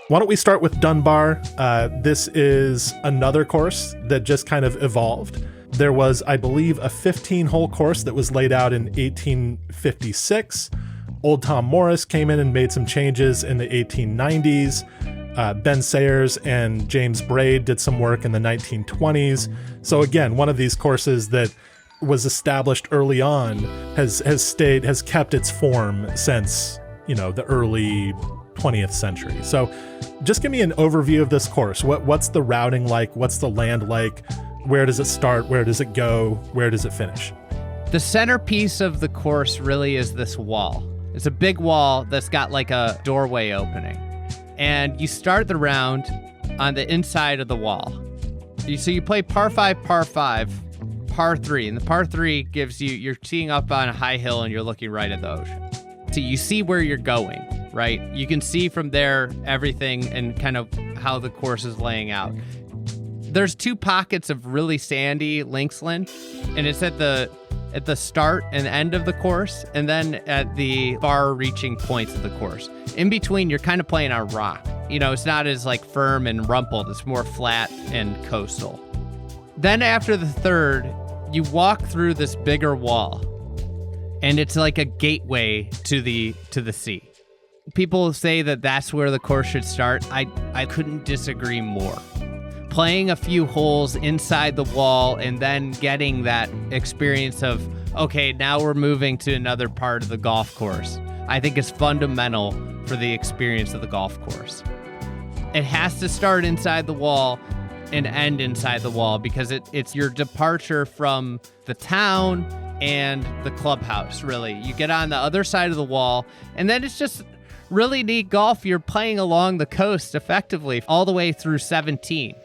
Why don't we start with Dunbar? This is another course that just kind of evolved. There was, I believe, a 15-hole course that was laid out in 1856. Old Tom Morris came in and made some changes in the 1890s. Ben Sayers and James Braid did some work in the 1920s. So again, one of these courses that was established early on has kept its form since, the early 20th century. So just give me an overview of this course. What's the routing like? What's the land like? Where does it start? Where does it go? Where does it finish? The centerpiece of the course really is this wall. It's a big wall that's got like a doorway opening. And you start the round on the inside of the wall. So you play par 5, par 5, par 3. And the par 3 gives you're teeing up on a high hill and you're looking right at the ocean. So you see where you're going, right? You can see from there everything and kind of how the course is laying out. There's two pockets of really sandy linksland, and it's at the start and end of the course, and then at the far-reaching points of the course. In between, you're kind of playing on rock. It's not as like firm and rumpled. It's more flat and coastal. Then after the third, you walk through this bigger wall, and it's like a gateway to the sea. People say that that's where the course should start. I couldn't disagree more. Playing a few holes inside the wall and then getting that experience of, okay, now we're moving to another part of the golf course, I think is fundamental for the experience of the golf course. It has to start inside the wall and end inside the wall because it's your departure from the town and the clubhouse, really. You get on the other side of the wall, and then it's just really neat golf. You're playing along the coast effectively all the way through 17.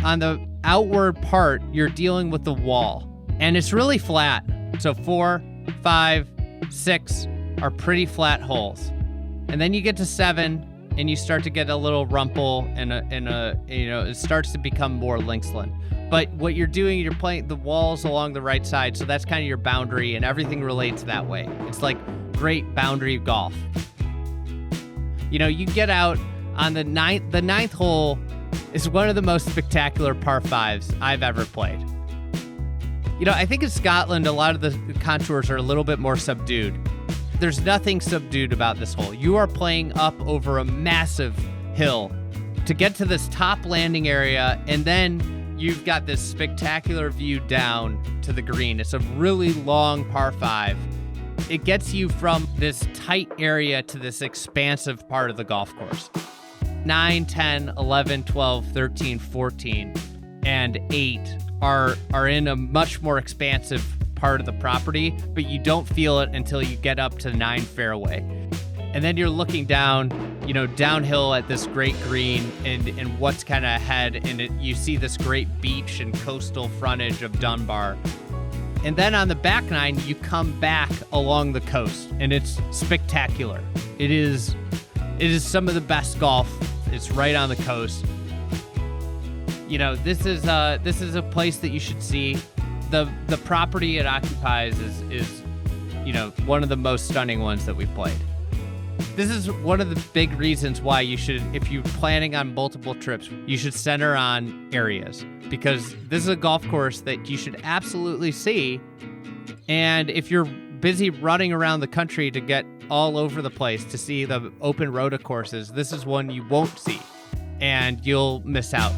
On the outward part, you're dealing with the wall, and it's really flat. So 4, 5, 6 are pretty flat holes. And then you get to 7, and you start to get a little rumple, and it starts to become more linksland. But what you're doing, you're playing the walls along the right side, so that's kind of your boundary, and everything relates that way. It's like great boundary golf. You get out on the ninth hole is one of the most spectacular par 5s I've ever played. I think in Scotland, a lot of the contours are a little bit more subdued. There's nothing subdued about this hole. You are playing up over a massive hill to get to this top landing area, and then you've got this spectacular view down to the green. It's a really long par 5. It gets you from this tight area to this expansive part of the golf course. 9, 10, 11, 12, 13, 14, and 8 are in a much more expansive part of the property, but you don't feel it until you get up to 9 fairway. And then you're looking down, downhill at this great green and what's kind of ahead, and you see this great beach and coastal frontage of Dunbar. And then on the back 9, you come back along the coast, and it's spectacular. It is some of the best golf. It's right on the coast. This is a place that you should see. The property it occupies is one of the most stunning ones that we've played. This is one of the big reasons why you should, if you're planning on multiple trips, you should center on areas, because this is a golf course that you should absolutely see. And if you're busy running around the country to get all over the place to see the open rota courses, this is one you won't see, and you'll miss out.